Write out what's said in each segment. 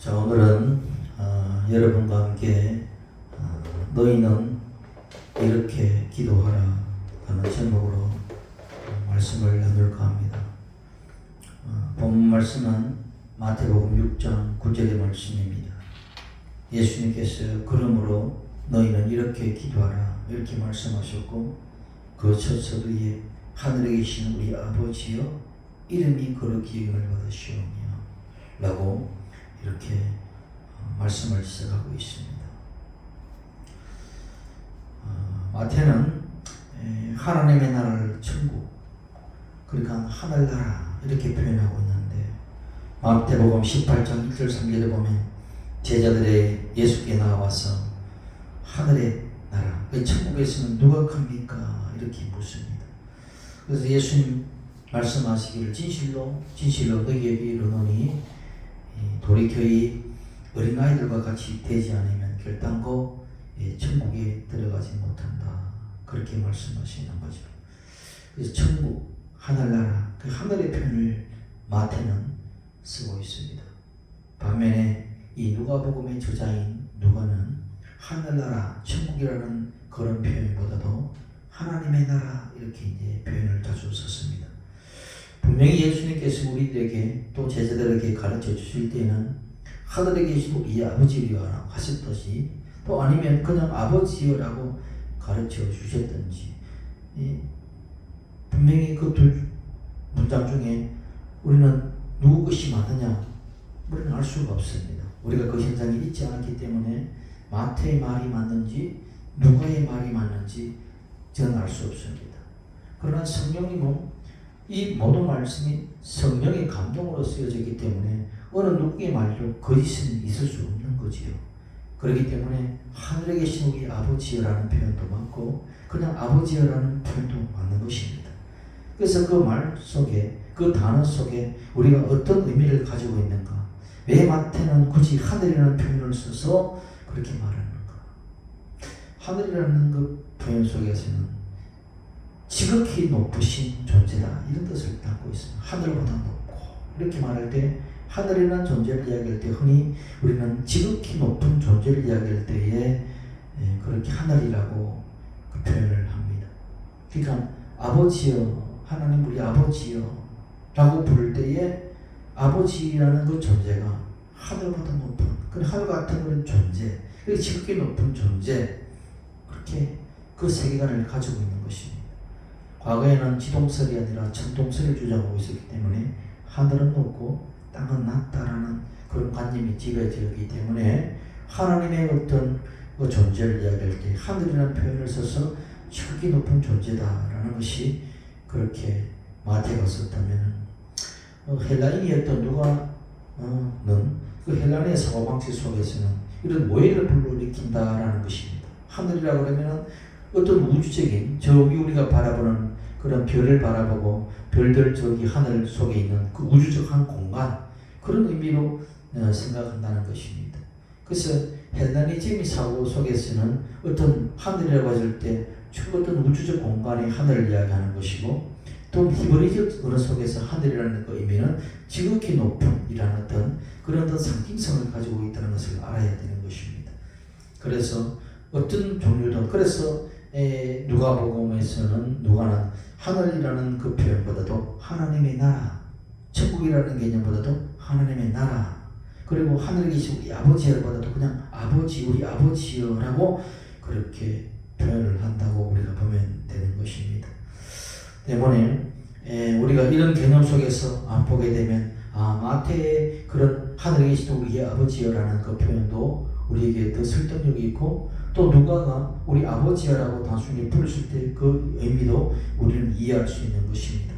자, 오늘은 여러분과 함께 너희는 이렇게 기도하라 라는 제목으로 말씀을 나눌까 합니다. 본 말씀은 마태복음 6장 9절의 말씀입니다. 예수님께서 그러므로 너희는 이렇게 기도하라 이렇게 말씀하셨고, 그 첫 서두에 하늘에 계신 우리 아버지여 이름이 거룩히 여김을 받으시오며 라고 이렇게 말씀을 시작하고 있습니다. 마태는 하나님의 나라를 천국, 그러니까 하늘나라 이렇게 표현하고 있는데, 마태복음 18장 1절 3절에 보면 제자들의 예수께 나와서 하늘의 나라, 천국에서는 누가 큽니까? 이렇게 묻습니다. 그래서 예수님 말씀하시기를 진실로 너희에게 이르노니 돌이켜 이 어린아이들과 같이 되지 않으면 결단코 천국에 들어가지 못한다, 그렇게 말씀하시는 거죠. 그래서 천국, 하늘나라, 그 하늘의 표현을 마태는 쓰고 있습니다. 반면에 이 누가복음의 저자인 누가는 하늘나라, 천국이라는 그런 표현보다도 하나님의 나라 이렇게 이제 표현을 자주 썼습니다. 분명히 예수님께서 우리들에게 또 제자들에게 가르쳐 주실 때는 하늘에 계신 우리 아버지여라고 하셨듯이, 또 아니면 그냥 아버지여라고 가르쳐 주셨든지, 분명히 그 두 문장 중에 우리는 누구 것이 맞느냐 우리는 알 수가 없습니다. 우리가 그 현장에 있지 않았기 때문에 마태의 말이 맞는지 누가의 말이 맞는지 저는 알 수 없습니다. 그러나 성령님은 이 모든 말씀이 성령의 감동으로 쓰여졌기 때문에 어느 누구의 말도 거짓은 있을 수 없는 거지요. 그렇기 때문에 하늘에 계신 우리 아버지여라는 표현도 맞고 그냥 아버지여라는 표현도 맞는 것입니다. 그래서 그 말 속에, 그 단어 속에 우리가 어떤 의미를 가지고 있는가, 왜 마태는 굳이 하늘이라는 표현을 써서 그렇게 말하는가. 하늘이라는 그 표현 속에서는 지극히 높으신 존재다 이런 뜻을 담고 있습니다. 하늘보다 높고, 이렇게 말할 때 하늘이라는 존재를 이야기할 때 흔히 우리는 지극히 높은 존재를 이야기할 때에 그렇게 하늘이라고 그 표현을 합니다. 그러니까 아버지여, 하나님 우리 아버지여 라고 부를 때에 아버지라는 그 존재가 하늘보다 높은, 그 하늘 같은 그런 존재, 지극히 높은 존재, 그렇게 그 세계관을 가지고 있는 것입니다. 과거에는 지동설이 아니라 천동설을 주장하고 있었기 때문에 하늘은 높고 땅은 낮다라는 그런 관념이 지배되었기 때문에 하나님의 어떤 그 존재를 이야기할 때 하늘이라는 표현을 써서 지극히 높은 존재다라는 것이 그렇게 마태가 썼다면, 헬라인이었던 누가는 그 헬라인의 사고방식 속에서는 이런 오해를 불러일으킨다라는 것입니다. 하늘이라고 그러면 어떤 우주적인, 저기 우리가 바라보는 그런 별을 바라보고 별들 저기 하늘 속에 있는 그 우주적 한 공간, 그런 의미로 생각한다는 것입니다. 그래서 헬라니즘의 사고 속에서는 어떤 하늘이라고 했을 때 어떤 우주적 공간의 하늘을 이야기하는 것이고, 또 히브리적 언어 속에서 하늘이라는 그 의미는 지극히 높은 이라는 어떤 그런 어떤 상징성을 가지고 있다는 것을 알아야 되는 것입니다. 그래서 어떤 종류도, 그래서 누가복음에서는 누가는 하늘이라는 그 표현보다도 하나님의 나라, 천국이라는 개념보다도 하나님의 나라, 그리고 하늘에 계신 우리 아버지여보다도 그냥 아버지, 우리 아버지여라고 그렇게 표현을 한다고 우리가 보면 되는 것입니다. 때문에 우리가 이런 개념 속에서 보게 되면 마태의 그런 하늘에 계신 우리의 아버지여라는 그 표현도 우리에게 더 설득력이 있고, 또 누가가 우리 아버지여라고 단순히 부르실 때 그 의미도 우리는 이해할 수 있는 것입니다.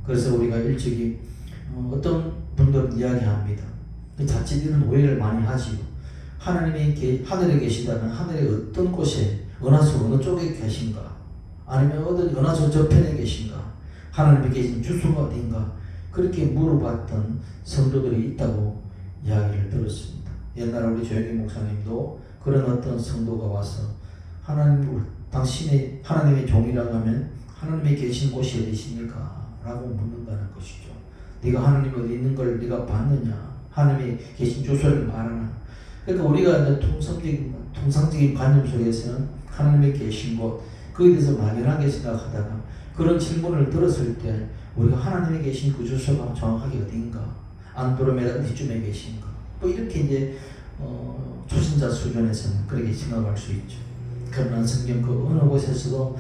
그래서 우리가 일찍이 어떤 분들은 이야기합니다. 자칫 이런 오해를 많이 하지요. 하나님이 하늘에 계시다면 하늘의 어떤 곳에, 어느 쪽에 계신가, 아니면 어느 저편에 계신가, 하나님이 계신 주소가 어딘가, 그렇게 물어봤던 성도들이 있다고 이야기를 들었습니다. 옛날에 우리 조영기 목사님도 그런 어떤 성도가 와서 당신의 하나님의 종이라고 하면 하나님이 계신 곳이 어디십니까? 라고 묻는다는 것이죠. 네가 하나님 어디 있는 걸 네가 봤느냐? 하나님이 계신 주소를 말하나. 그러니까 우리가 이제 통상적인 관념 속에서는 하나님이 계신 곳, 그에 대해서 막연하게 생각하다가 그런 질문을 들었을 때 우리가 하나님이 계신 그 주소가 정확하게 어딘가, 안드로메다 어디쯤에 계신가, 뭐 이렇게 이제 초신자 수준에서는 그렇게 생각할 수 있죠. 그러나 성경 그 어느 곳에서도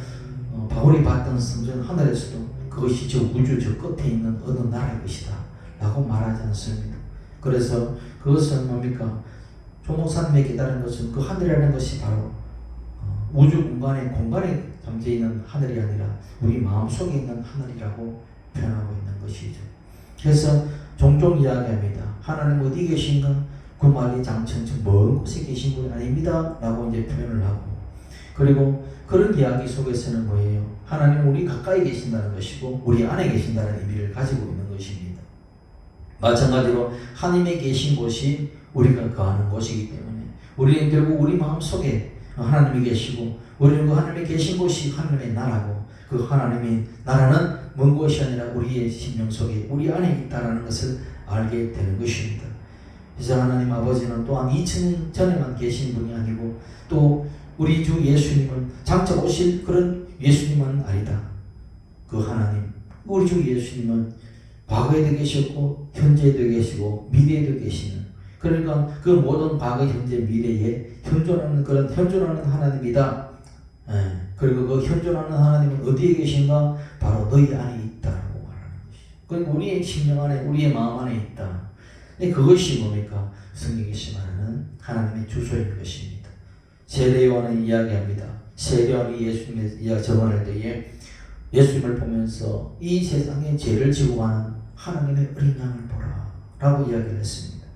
바울이 봤던 성전 하늘에서도 그것이 저 우주 저 끝에 있는 어느 나라의 것이다 라고 말하지 않습니다. 그래서 그것은 뭡니까? 조목사님의 깨달은 것은 그 하늘이라는 것이 바로 우주 공간에 담겨있는 하늘이 아니라 우리 마음속에 있는 하늘이라고 표현하고 있는 것이죠. 그래서 종종 이야기합니다. 하나님 어디 계신가? 그 말이 장천천 먼 곳에 계신 분이 아닙니다 라고 이제 표현을 하고, 그리고 그런 이야기 속에서는 뭐예요? 하나님 우리 가까이 계신다는 것이고 우리 안에 계신다는 의미를 가지고 있는 것입니다. 마찬가지로 하나님의 계신 곳이 우리가 거하는 곳이기 때문에 우리는 결국 우리 마음속에 하나님이 계시고, 우리는 그 하나님이 계신 곳이 하나님의 나라고, 그 하나님의 나라는 먼 곳이 아니라 우리의 심령 속에 우리 안에 있다는 것을 알게 되는 것입니다. 그래서 하나님 아버지는 또한 2000년 전에만 계신 분이 아니고 또 우리 주 예수님은 장차 오실 그런 예수님은 아니다. 그 하나님, 우리 주 예수님은 과거에도 계셨고 현재에도 계시고 미래에도 계시는, 그러니까 그 모든 과거, 현재, 미래에 현존하는 하나님이다. 그리고 그 현존하는 하나님은 어디에 계신가? 바로 너희 안에 있다라고 말하는 것이죠. 그러니까 우리의 심령 안에, 우리의 마음 안에 있다. 그것이 뭡니까? 성경에서 말하는 하나님의 주소인 것입니다. 세례요한은 이야기합니다. 세례요한이 예수님의 이야기 전할 때에 예수님을 보면서 이 세상에 죄를 지고 가는 하나님의 어린 양을 보라 라고 이야기를 했습니다.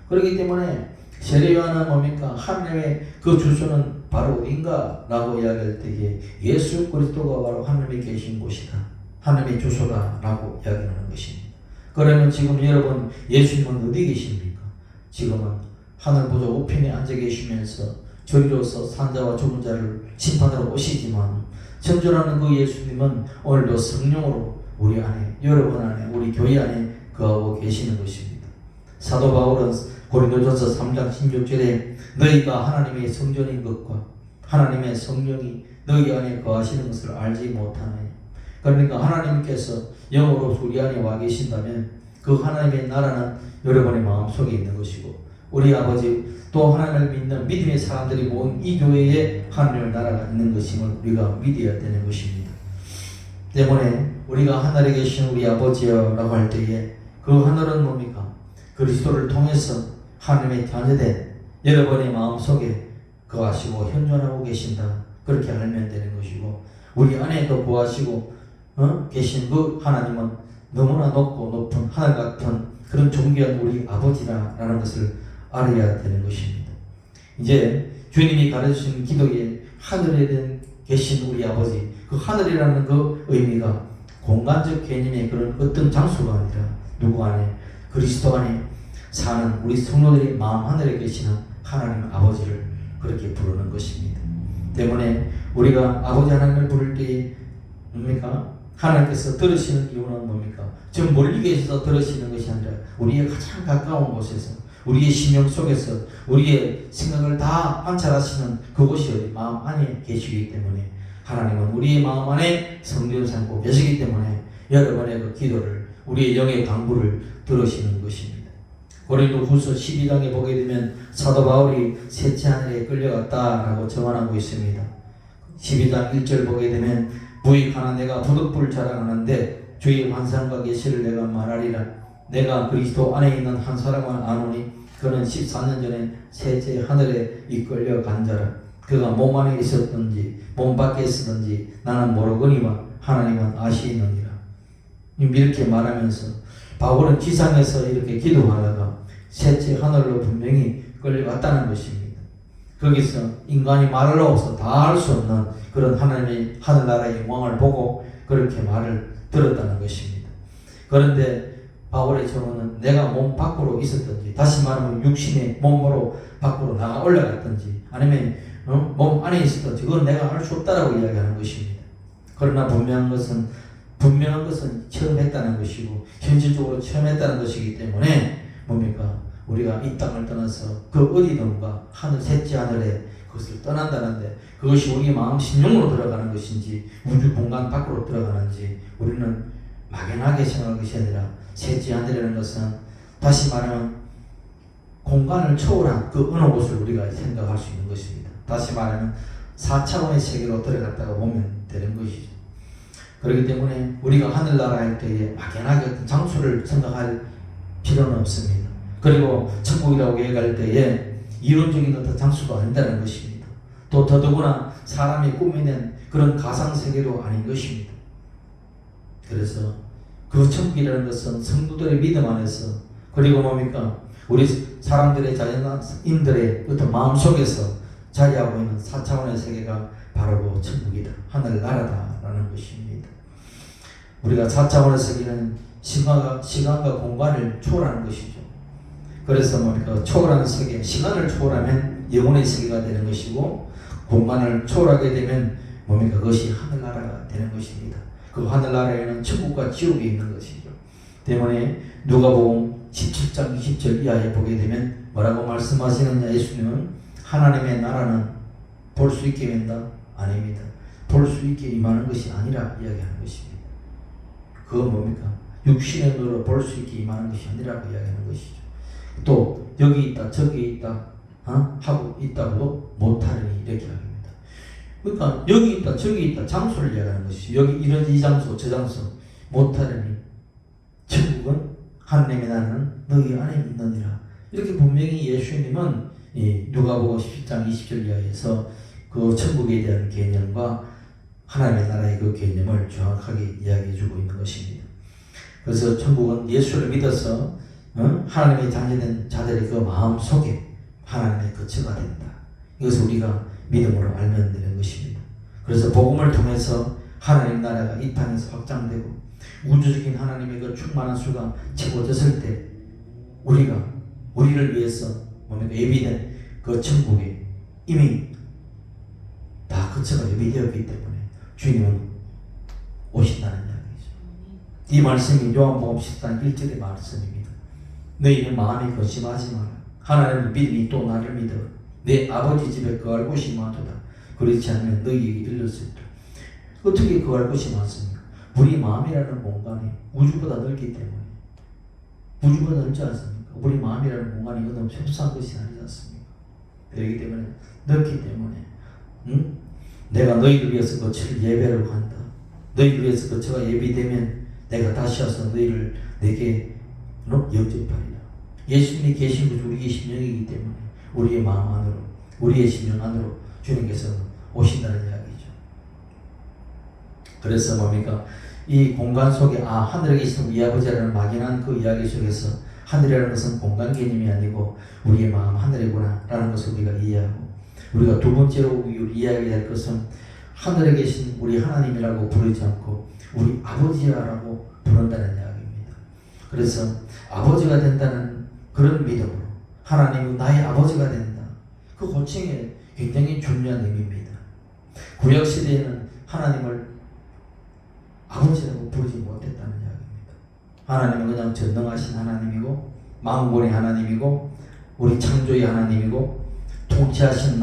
그렇기 때문에 세례요한은 뭡니까? 하나님의 그 주소는 바로 어딘가 라고 이야기할 때에 예수 그리스도가 바로 하나님이 계신 곳이다, 하나님의 주소다 라고 이야기하는 것입니다. 그러면 지금 여러분 예수님은 어디 계십니까? 지금은 하늘 보좌 우편에 앉아 계시면서 저리로서 산자와 죽은 자를 심판하러 오시지만 전전하는 그 예수님은 오늘도 성령으로 우리 안에, 여러분 안에, 우리 교회 안에 거하고 계시는 것입니다. 사도 바울은 고린도전서 3장 16절에 너희가 하나님의 성전인 것과 하나님의 성령이 너희 안에 거하시는 것을 알지 못하네. 그러니까 하나님께서 영으로 우리 안에 와 계신다면 그 하나님의 나라는 여러분의 마음속에 있는 것이고, 우리 아버지 또 하나님을 믿는 믿음의 사람들이 모은 이 교회에 하나님의 나라가 있는 것임을 우리가 믿어야 되는 것입니다. 때문에 우리가 하늘에 계신 우리 아버지여 라고 할 때에 그 하늘은 뭡니까? 그리스도를 통해서 하나님의 자녀된 여러분의 마음속에 거하시고 현존하고 계신다, 그렇게 알면 되는 것이고, 우리 안에도 거하시고 계신 그 하나님은 너무나 높고 높은 하늘 같은 그런 존귀한 우리 아버지라는 것을 알아야 되는 것입니다. 이제 주님이 가르치신 기도에 하늘에 계신 우리 아버지, 그 하늘이라는 그 의미가 공간적 개념의 그런 어떤 장소가 아니라 누구 안에, 그리스도 안에 사는 우리 성도들의 마음 하늘에 계시는 하나님 아버지를 그렇게 부르는 것입니다. 때문에 우리가 아버지 하나님을 부를 때에 뭡니까? 하나님께서 들으시는 이유는 뭡니까? 저 멀리 계셔서 들으시는 것이 아니라 우리의 가장 가까운 곳에서, 우리의 심령 속에서 우리의 생각을 다 관찰하시는 그곳이 어디 마음 안에 계시기 때문에, 하나님은 우리의 마음 안에 성령을 삼고 계시기 때문에 여러분의 그 기도를, 우리의 영의 강구를 들으시는 것입니다. 고린도후서 12장에 보게 되면 사도 바울이 셋째 하늘에 끌려갔다라고 정언하고 있습니다. 12장 1절 보게 되면 부익하나 내가 부득불 자랑하는데 주의 환상과 계시를 내가 말하리라. 내가 그리스도 안에 있는 한 사람을 아노니 그는 14년 전에 셋째 하늘에 이끌려 간 자라. 그가 몸 안에 있었든지 몸 밖에 있었든지 나는 모르거니와 하나님은 아시느니라. 이렇게 말하면서 바울은 지상에서 이렇게 기도하다가 셋째 하늘로 분명히 끌려갔다는 것입니다. 거기서 인간이 말로서 다 할 수 없는 그런 하나님의 하늘나라의 영광을 보고 그렇게 말을 들었다는 것입니다. 그런데 바울의 경우는 내가 몸 밖으로 있었든지, 다시 말하면 육신의 몸으로 밖으로 나가 올라갔든지 아니면 몸 안에 있었든지 그건 내가 알 수 없다라고 이야기하는 것입니다. 그러나 분명한 것은 처음 했다는 것이고 현실적으로 처음 했다는 것이기 때문에 뭡니까? 우리가 이 땅을 떠나서 그 어디든가 하늘 셋째 하늘에 그것을 떠난다는데 그것이 우리 마음 심령으로 들어가는 것인지 우주 공간 밖으로 들어가는지 우리는 막연하게 생각할 것이 아니라 셋째 하늘이라는 것은 다시 말하면 공간을 초월한 그 어느 곳을 우리가 생각할 수 있는 것입니다. 다시 말하면 4차원의 세계로 들어갔다가 보면 되는 것이죠. 그렇기 때문에 우리가 하늘나라 할 때에 막연하게 어떤 장소를 생각할 필요는 없습니다. 그리고 천국이라고 얘기할 때에 이론적인 어떤 장소도 아니다는 것입니다. 또 더더구나 사람이 꾸며낸 그런 가상세계도 아닌 것입니다. 그래서 그 천국이라는 것은 성도들의 믿음 안에서 그리고 뭡니까? 우리 사람들의 자연인들의 어떤 마음속에서 자리하고 있는 4차원의 세계가 바로 그 천국이다. 하늘나라다라는 것입니다. 우리가 4차원의 세계는 시간과 공간을 초월하는 것이죠. 그래서 뭡니까? 초월하는 세계, 시간을 초월하면 영혼의 세계가 되는 것이고 공간을 초월하게 되면 뭡니까? 그것이 하늘나라가 되는 것입니다. 그 하늘나라에는 천국과 지옥이 있는 것이죠. 때문에 누가복음 17장 20절 이하에 보게 되면 뭐라고 말씀하시느냐? 예수님은 하나님의 나라는 볼 수 있게 된다? 아닙니다. 볼 수 있게 임하는 것이 아니라 이야기하는 것입니다. 그건 뭡니까? 육신의 눈으로 볼 수 있게 임하는 것이 아니라고 이야기하는 것이죠. 또 여기 있다 저기 있다 하고 있다고도 못하리니 이렇게 합니다. 그러니까 여기 있다 저기 있다 장소를 이야기하는 것이죠. 여기 이런 이 장소 저 장소 못하리니 천국은 하나님의 나라는 너희 안에 있느니라. 이렇게 분명히 예수님은 누가복음 17장 20절 이하에서 그 천국에 대한 개념과 하나님의 나라의 그 개념을 정확하게 이야기해주고 있는 것입니다. 그래서 천국은 예수를 믿어서 하나님의 자녀된 자들의 그 마음속에 하나님의 거처가 된다. 이것을 우리가 믿음으로 알면 되는 것입니다. 그래서 복음을 통해서 하나님 나라가 이 땅에서 확장되고 우주적인 하나님의 그 충만한 수가 채워졌을 때 우리를 위해서 예비된 그 천국에 이미 다 거처가 예비되었기 때문에 주님은 오신다는 이야기죠. 이 말씀이 요한복음 10장 1절의 말씀입니다. 너희는 마음이 거심하지 마라. 하나님을 믿으니 또 나를 믿어. 내 아버지 집에 거할 곳이 많도다. 그렇지 않으면 너희에게 일렀을 때 어떻게 거할 곳이 많습니까? 우리 마음이라는 공간이 우주보다 넓기 때문에 우주보다 넓지 않습니까? 우리 마음이라는 공간이 너무 협소한 것이 아니지 않습니까? 그렇기 때문에 넓기 때문에 내가 너희를 위해서 거처를 예배하려고 한다. 너희를 위해서 거처가 예비되면 내가 다시 와서 너희를 내게 영접하리라. 예수님이 계신 곳이 우리의 심령이기 때문에 우리의 마음 안으로 우리의 심령 안으로 주님께서 오신다는 이야기죠. 그래서 뭡니까? 이 공간 속에 하늘에 계신 우리 아버지라는 막연한 그 이야기 속에서 하늘이라는 것은 공간 개념이 아니고 우리의 마음 하늘이구나 라는 것을 우리가 이해하고 우리가 두 번째로 이야기할 것은 하늘에 계신 우리 하나님이라고 부르지 않고 우리 아버지라고 부른다는 이야기입니다. 그래서 아버지가 된다는 그런 믿음으로 하나님은 나의 아버지가 된다. 그 호칭에 굉장히 중요한 의미입니다. 구약시대에는 하나님을 아버지라고 부르지 못했다는 이야기입니다. 하나님은 그냥 전능하신 하나님이고 만군의 하나님이고 우리 창조의 하나님이고 통치하신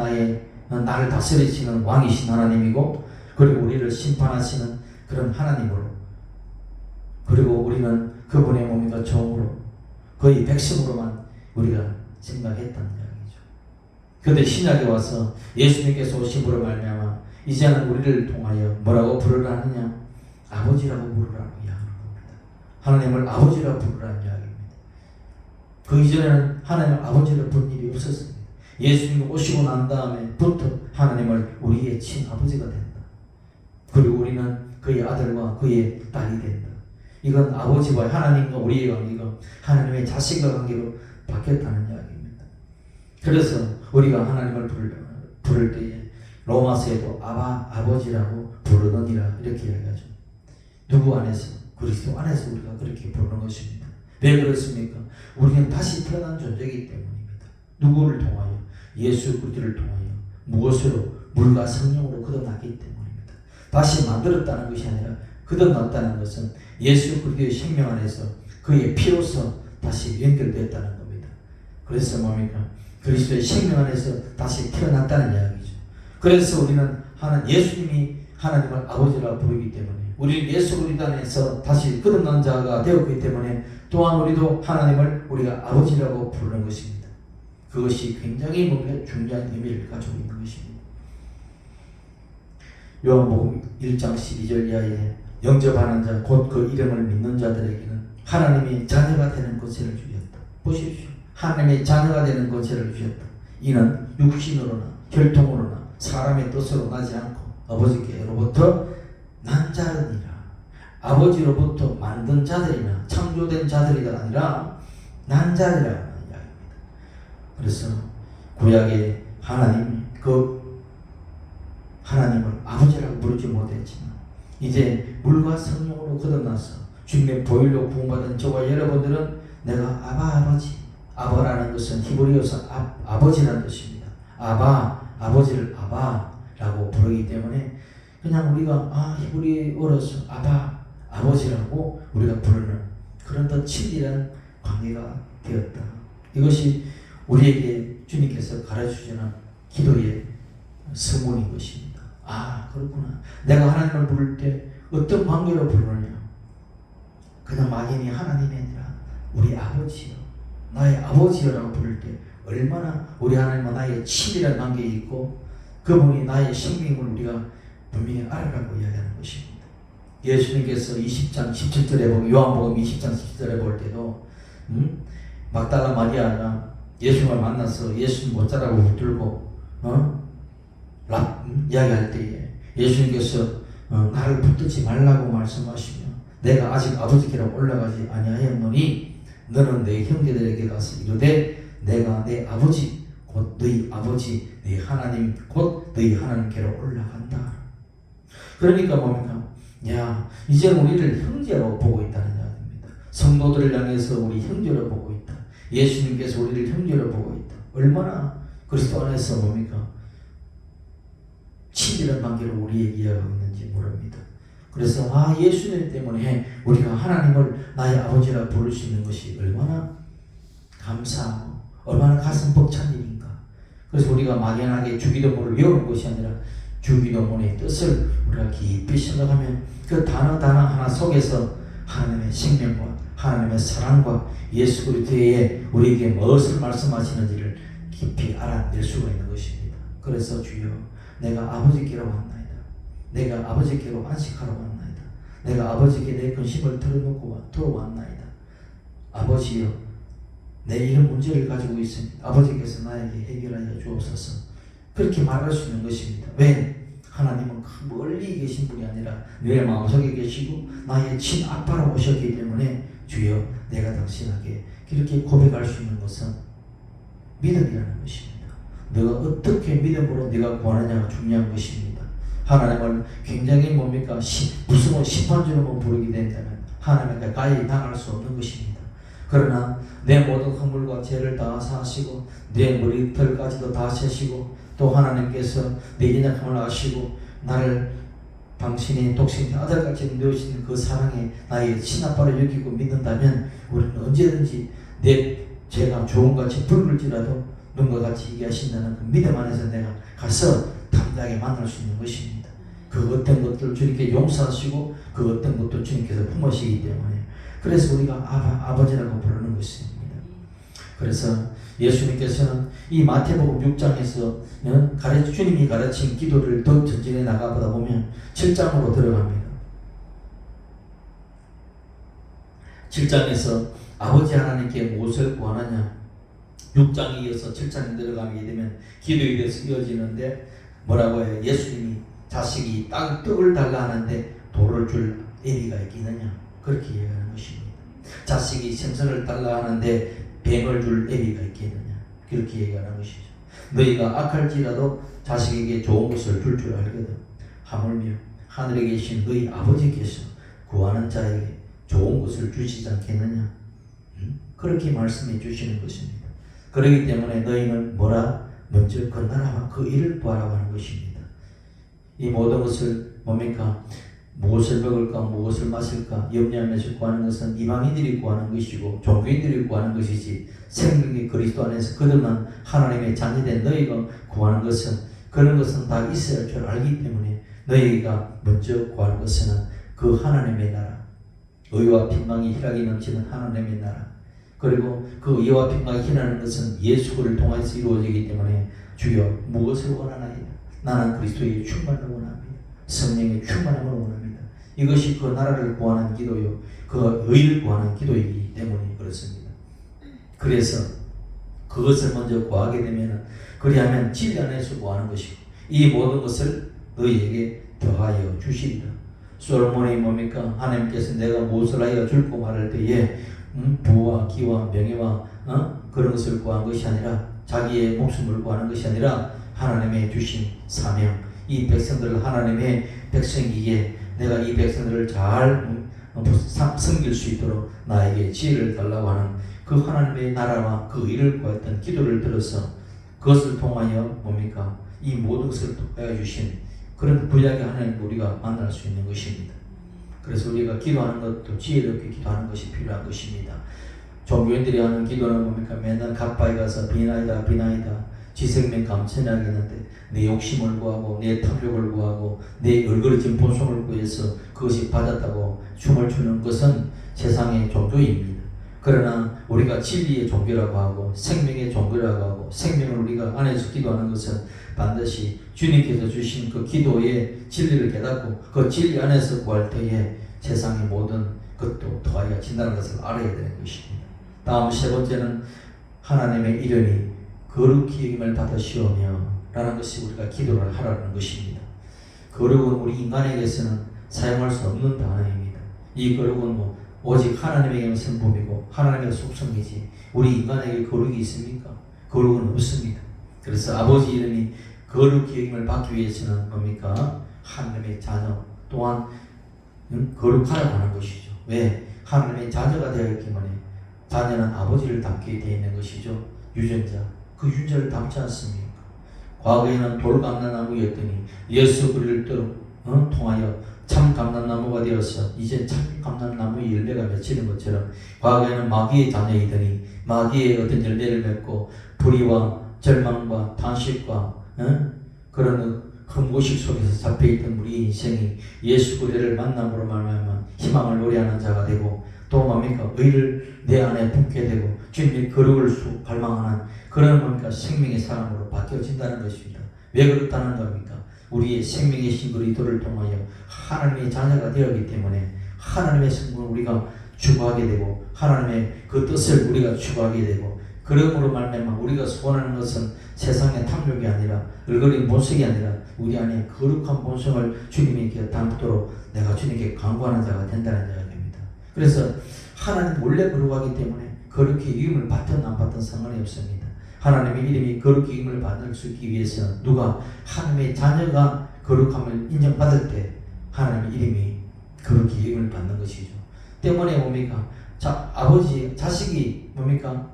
나를 다스리시는 왕이신 하나님이고 그리고 우리를 심판하시는 그런 하나님으로 그리고 우리는 그분의 몸과 종으로 거의 백성으로만 우리가 생각했다는 이야기죠. 그런데 신약에 와서 예수님께서 오심으로 말미암아 이제는 우리를 통하여 뭐라고 부르라 하느냐? 아버지라고 부르라고 이야기하는 겁니다. 하나님을 아버지라고 부르라는 이야기입니다. 그 이전에는 하나님을 아버지라고 부른 일이 없었습니다. 예수님이 오시고 난 다음에부터 하나님을 우리의 친아버지가 된다. 그리고 우리는 그의 아들과 그의 딸이 된다. 이건 아버지와 하나님과 우리의 관계가 하나님의 자식과 관계로 바뀌었다는 이야기입니다. 그래서 우리가 하나님을 부를 때에 로마서에도 아버지라고 부르느니라 이렇게 이야기하죠. 누구 안에서? 그리스도 안에서 우리가 그렇게 부르는 것입니다. 왜 그렇습니까? 우리는 다시 태어난 존재이기 때문입니다. 누구를 통하여? 예수 그리스도를 통하여. 무엇으로? 물과 성령으로 거듭났기 때문입니다. 다시 만들었다는 것이 아니라 거듭났다는 것은 예수 그리스도의 생명 안에서 그의 피로서 다시 연결되었다는 겁니다. 그래서 뭡니까? 그리스도의 생명 안에서 다시 태어났다는 이야기죠. 그래서 우리는 예수님이 하나님을 아버지라 부르기 때문에, 우리는 예수 그리스도 안에서 다시 거듭난 자가 되었기 때문에 또한 우리도 하나님을 우리가 아버지라고 부르는 것입니다. 그것이 굉장히 중요한 의미를 가지고 있는 것입니다. 요한복음 1장 12절 이하에 영접하는 자 곧 그 이름을 믿는 자들에게는 하나님이 자녀가 되는 권세를 주셨다. 보십시오. 하나님의 자녀가 되는 권세를 주셨다. 이는 육신으로나 혈통으로나 사람의 뜻으로 나지 않고 아버지께로부터 난 자들이라. 아버지로부터 만든 자들이나 창조된 자들이가 아니라 난 자들이라는 이야기입니다. 그래서 구약의 하나님을 아버지라고 부르지 못했지만 이제 물과 성령으로 거듭나서 주님의 보혈로 구원받은 저와 여러분들은 내가 아버지, 아버라는 것은 히브리어서 아버지라는 뜻입니다. 아버지를 아바라고 부르기 때문에 그냥 우리가 히브리어로서 아버지라고 우리가 부르는 그런 더 친밀한 관계가 되었다. 이것이 우리에게 주님께서 가르쳐주는 기도의 서문인 것입니다. 그렇구나. 내가 하나님을 부를 때 어떤 관계로 부르느냐? 그냥 막연히 하나님이 아니라 우리 아버지요, 나의 아버지요라고 부를 때 얼마나 우리 하나님과 나의 친밀한 관계에 있고 그분이 나의 생명을 우리가 분명히 알아라고 이야기하는 것입니다. 예수님께서 20장 17절에 보면, 요한복음 20장 17절에 볼 때도 막달라 마리아가 예수님을 만나서 예수님 못자라고 붙들고 이야기할 때에 예수님께서 나를 붙들지 말라고 말씀하시며 내가 아직 아버지께로 올라가지 아니하였노니 너는 내 형제들에게 가서 이르되 내가 내 아버지 곧 너희 아버지 네 하나님 곧 너희 하나님께로 올라간다. 그러니까 뭡니까? 이제는 우리를 형제로 보고 있다는 이야기입니다. 성도들을 향해서 우리 형제로 보고 있다. 예수님께서 우리를 형제로 보고 있다. 얼마나 그리스도 안에서 뭡니까? 친밀한 관계로 우리에게 이야기하고 있는지 모릅니다. 그래서 예수님 때문에 우리가 하나님을 나의 아버지라 부를 수 있는 것이 얼마나 감사하고 얼마나 가슴 벅찬 일인가. 그래서 우리가 막연하게 주기도문을 외우는 것이 아니라 주기도문의 뜻을 우리가 깊이 생각하면 그 단어 하나 속에서 하나님의 생명과 하나님의 사랑과 예수 그리스도의 우리에게 무엇을 말씀하시는지를 깊이 알아낼 수가 있는 것입니다. 그래서 주여 내가 아버지께로 왔나이다. 내가 아버지께로 안식하러 왔나이다. 내가 아버지께 내 근심을 털어놓고 돌아왔나이다. 아버지여 내 이런 문제를 가지고 있으니 아버지께서 나에게 해결하여 주옵소서. 그렇게 말할 수 있는 것입니다. 왜? 하나님은 멀리 계신 분이 아니라 내 마음속에 계시고 나의 친아빠로 오셨기 때문에 주여 내가 당신에게 그렇게 고백할 수 있는 것은 믿음이라는 것입니다. 너가 어떻게 믿음으로 네가 구하느냐가 중요한 것입니다. 하나님을 굉장히 무서운 심판주로만 부르게 된다면 하나님께 가히 당할 수 없는 것입니다. 그러나 내 모든 허물과 죄를 다 사하시고 내 머리털까지도 다 세시고 또 하나님께서 내 연약함을 아시고 나를 당신의 독생자 아들같이 내어주신 그 사랑에 나의 친아빠로 여기고 믿는다면 우리는 언제든지 내 죄가 조금같이 붉을지라도 눈과 같이 얘기하신다는 그 믿음 안에서 내가 가서 담대하게 만날 수 있는 것입니다. 그 어떤 것들을 주님께 용서하시고 그 어떤 것도 주님께서 품으시기 때문에 그래서 우리가 아버지라고 부르는 것입니다. 그래서 예수님께서는 이 마태복음 6장에서 주님이 가르친 기도를 더 전진해 나가보다 보면 7장으로 들어갑니다. 7장에서 아버지 하나님께 무엇을 구하느냐 6장에 이어서 7장에 들어가게 되면 기도에 대해서 이어지는데 뭐라고 해요? 예수님이 자식이 떡을 달라 하는데 돌을 줄 애비가 있겠느냐 그렇게 얘기하는 것입니다. 자식이 생선을 달라 하는데 뱀을 줄 애비가 있겠느냐 그렇게 얘기하는 것이죠. 너희가 악할지라도 자식에게 좋은 것을 줄 알거든 하물며 하늘에 계신 너희 아버지께서 구하는 자에게 좋은 것을 주시지 않겠느냐 그렇게 말씀해 주시는 것입니다. 그렇기 때문에 너희는 먼저 그 나라와 그 일을 구하라고 하는 것입니다. 이 모든 것을 뭡니까? 무엇을 먹을까 무엇을 마실까 염려하면서 구하는 것은 이방인들이 구하는 것이고 종교인들이 구하는 것이지 생명의 그리스도 안에서 거듭난 하나님의 자녀된 너희가 구하는 것은 그런 것은 다 있어야 할 줄 알기 때문에 너희가 먼저 구하는 것은 그 하나님의 나라, 의와 평강이 희락이 넘치는 하나님의 나라, 그리고 그 의와 평강이 희락하는 것은 예수를 통해서 이루어지기 때문에 주여 무엇을 원하나이다. 나는 그리스도의 충만을 원합니다. 성령의 충만함을 원합니다. 이것이 그 나라를 구하는 기도요, 그 의를 구하는 기도이기 때문에 그렇습니다. 그래서 그것을 먼저 구하게 되면 그리하면 진리 안에서 구하는 것이고 이 모든 것을 너희에게 더하여 주시리라. 솔로몬이 뭡니까? 하나님께서 내가 무엇을 하여 줄고 말할 때에 부와 기와 명예와 그런 것을 구한 것이 아니라 자기의 목숨을 구하는 것이 아니라 하나님의 주신 사명, 이 백성들을 하나님의 백성이기에 내가 이 백성들을 잘 섬길 수 있도록 나에게 지혜를 달라고 하는 그 하나님의 나라와 그 의를 구했던 기도를 들어서 그것을 통하여 뭡니까? 이 모든 것을 도와주신 주신 그런 부약의 하나님을 우리가 만날 수 있는 것입니다. 그래서 우리가 기도하는 것도 지혜롭게 기도하는 것이 필요한 것입니다. 종교인들이 하는 기도는 뭡니까? 맨날 갓바에 가서 비나이다 비나이다 지생명 감천하겠는데 내 욕심을 구하고 내 탐욕을 구하고 내 얼그러진 본성을 구해서 그것이 받았다고 춤을 추는 것은 세상의 종교입니다. 그러나 우리가 진리의 종교라고 하고 생명의 종교라고 하고 생명을 우리가 안에서 기도하는 것은 반드시 주님께서 주신 그 기도의 진리를 깨닫고 그 진리 안에서 구할 때에 세상의 모든 것도 더하여진다는 것을 알아야 되는 것입니다. 다음 세 번째는 하나님의 이름이 거룩히 여김을 받으시오며 라는 것이 우리가 기도를 하라는 것입니다. 거룩은 우리 인간에게서는 사용할 수 없는 단어입니다. 이 거룩은 오직 하나님에게만 성품이고 하나님의 속성이지 우리 인간에게 거룩이 있습니까? 거룩은 없습니다. 그래서 아버지 이름이 거룩히 여김을 받기 위해서는 뭡니까? 하나님의 자녀 또한 거룩하라고 하는 것이죠. 왜? 하나님의 자녀가 되었기 때문에 자녀는 아버지를 닮게 되어 있는 것이죠. 유전자, 그 유전자를 닮지 않습니까? 과거에는 돌감람나무였더니 예수 그리스도를 통하여 참 감람나무가 되어서 이제 참 감람나무의 열매가 맺히는 것처럼 과거에는 마귀의 자녀이더니 마귀의 어떤 열매를 맺고 불의와 절망과 탄식과 그런 흠고식 속에서 잡혀있던 우리 인생이 예수 그리스도를 만남으로 말미암아 희망을 노래하는 자가 되고 또 뭡니까? 의를 내 안에 품게 되고 주님의 거룩을 갈망하는 그런 뭡니까? 생명의 사람으로 바뀌어진다는 것입니다. 왜 그렇다는 겁니까? 우리의 생명의 신 그리스도를 통하여 하나님의 자녀가 되었기 때문에 하나님의 성분을 우리가 추구하게 되고 하나님의 그 뜻을 우리가 추구하게 되고 그러므로 말미암아 우리가 소원하는 것은 세상의 탐욕이 아니라 얼거린 본성이 아니라 우리 안에 거룩한 본성을 주님께 담도록 내가 주님께 간구하는 자가 된다는 이야기입니다. 그래서 하나님 원래 거룩하기 때문에 거룩히 이름을 받든 안 받든 상관이 없습니다. 하나님의 이름이 거룩히 이름을 받을 수 있기 위해서는 누가 하나님의 자녀가 거룩함을 인정받을 때 하나님의 이름이 거룩히 이름을 받는 것이죠. 때문에 뭡니까? 아버지, 자식이 뭡니까?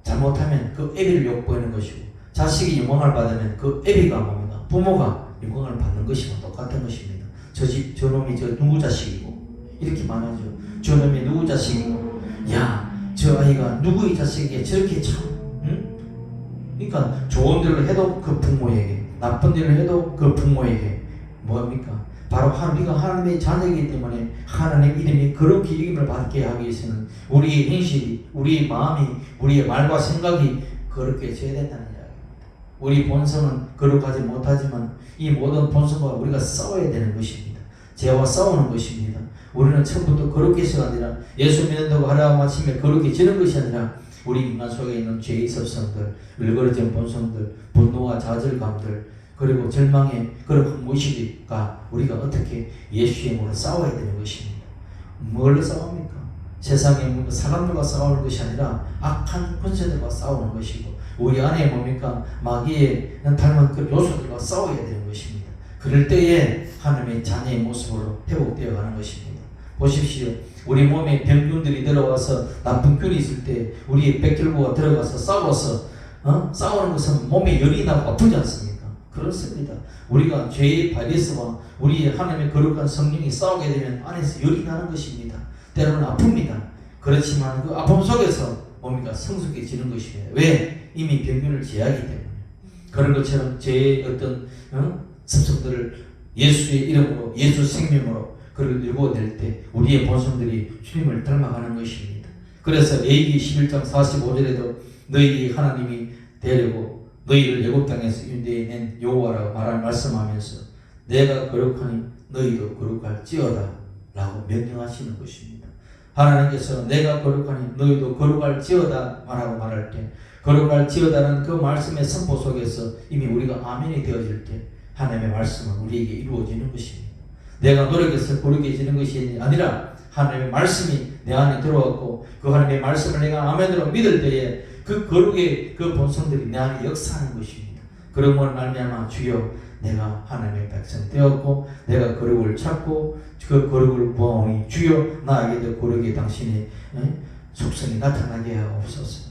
잘못하면 그 애비를 욕보이는 것이고 자식이 영광을 받으면 그 애비가 뭡니까? 부모가 영광을 받는 것이고 똑같은 것입니다. 저 집, 저놈이 저 누구 자식이고 이렇게 말하죠. 저놈이 누구 자식이고 야, 저 아이가 누구의 자식이게 저렇게 참 그러니까 좋은 일을 해도 그 부모에게 나쁜 일을 해도 그 부모에게 뭡니까? 바로 우리가 하나님의 자녀이기 때문에 하나님의 이름이 거룩히 이름을 받게 하기 위해서는 우리의 행실이, 우리의 마음이, 우리의 말과 생각이 거룩해져야 된다는 이야기입니다. 우리 본성은 거룩하지 못하지만 이 모든 본성과 우리가 싸워야 되는 것입니다. 죄와 싸우는 것입니다. 우리는 처음부터 거룩해서가 아니라 예수 믿는다고 하루와 아침에 거룩해지는 것이 아니라 우리 인간 속에 있는 죄의 습성들, 일그러진 본성들, 분노와 좌절감들 그리고 절망의 그런 흠모시기가 우리가 어떻게 예수의 이름으로 싸워야 되는 것입니다. 뭘로 싸웁니까? 세상에 사람들과 싸우는 것이 아니라 악한 권세들과 싸우는 것이고 우리 안에 뭡니까? 마귀의 닮은 그 요소들과 싸워야 되는 것입니다. 그럴 때에 하나님의 자녀의 모습으로 회복되어 가는 것입니다. 보십시오. 우리 몸에 병균들이 들어와서 나쁜 균이 있을 때 우리의 백혈구가 들어가서 싸워서 싸우는 것은 몸에 열이 나고 아프지 않습니까? 그렇습니다. 우리가 죄의 바이러스와 우리의 하나님의 거룩한 성령이 싸우게 되면 안에서 열이 나는 것입니다. 때로는 아픕니다. 그렇지만 그 아픔 속에서 뭡니까? 성숙해지는 것입니다. 왜? 이미 병균을 제하기 때문에. 그런 것처럼 죄의 어떤 습성들을 예수의 이름으로, 예수 생명으로 그를 일궈낼 때 우리의 본성들이 주님을 닮아가는 것입니다. 그래서 레위기 11장 45절에도 너희 하나님이 되려고 너희를 애굽 땅에서 인도해 낸 여호와라고 말씀하면서 내가 거룩하니 너희도 거룩할지어다 라고 명령하시는 것입니다. 하나님께서 내가 거룩하니 너희도 거룩할지어다 말할 때 거룩할지어다는 그 말씀의 선포 속에서 이미 우리가 아멘이 되어질 때 하나님의 말씀은 우리에게 이루어지는 것입니다. 내가 노력해서 거룩해지는 것이 아니라 하나님의 말씀이 내 안에 들어왔고 그 하나님의 말씀을 내가 아멘으로 믿을 때에 그 거룩의 그 본성들이 내 안에 역사하는 것입니다. 그러므로 말미암아 주여 내가 하나님의 백성 되었고 내가 거룩을 찾고 그 거룩을 구하오니 주여 나에게도 거룩의 당신의 속성이 나타나게 하옵소서.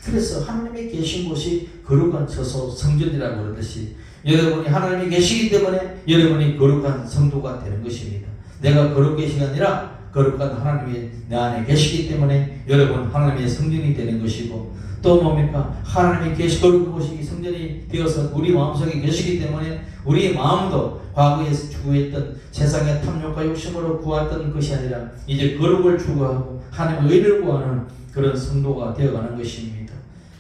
그래서 하나님이 계신 곳이 거룩한 처소 성전이라고 그러듯이 여러분이 하나님이 계시기 때문에 여러분이 거룩한 성도가 되는 것입니다. 내가 거룩한 것이 아니라 거룩한 하나님이 내 안에 계시기 때문에 여러분 하나님의 성전이 되는 것이고 또 뭡니까? 하나님이 거룩한 곳이 성전이 되어서 우리 마음속에 계시기 때문에 우리의 마음도 과거에 추구했던 세상의 탐욕과 욕심으로 구했던 것이 아니라 이제 거룩을 추구하고 하나님의 의를 구하는 그런 성도가 되어가는 것입니다.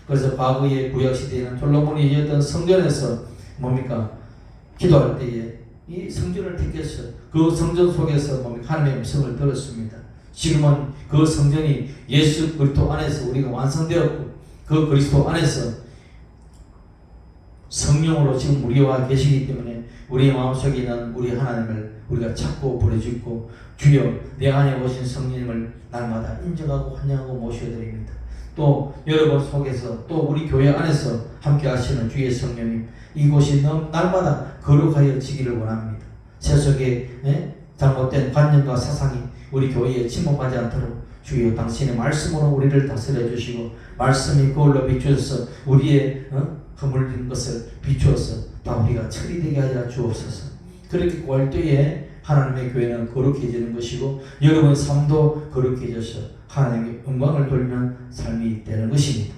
그래서 과거의 구약시대에는 솔로몬이 지었던 성전에서 뭡니까? 기도할 때에 이 성전을 택해서 그 성전 속에서 뭡니까? 하나님의 음성을 들었습니다. 지금은 그 성전이 예수 그리스도 안에서 우리가 완성되었고 그 그리스도 안에서 성령으로 지금 우리와 계시기 때문에 우리의 마음속에 있는 우리 하나님을 우리가 찾고 부르짖고 주여 내 안에 오신 성령님을 날마다 인정하고 환영하고 모셔드립니다. 또 여러분 속에서 또 우리 교회 안에서 함께 하시는 주의 성령님 이곳이 날마다 거룩하여 지기를 원합니다. 세속의 잘못된 관념과 사상이 우리 교회에 침묵하지 않도록 주여 당신의 말씀으로 우리를 다스려 주시고 말씀이 거울로 비추어서 우리의 허물진 것을 비추어서 다 우리가 처리되게 하여 주옵소서. 그렇게 구할 때에 하나님의 교회는 거룩해지는 것이고 여러분의 삶도 거룩해져서 하나님의 영광을 돌리는 삶이 되는 것입니다.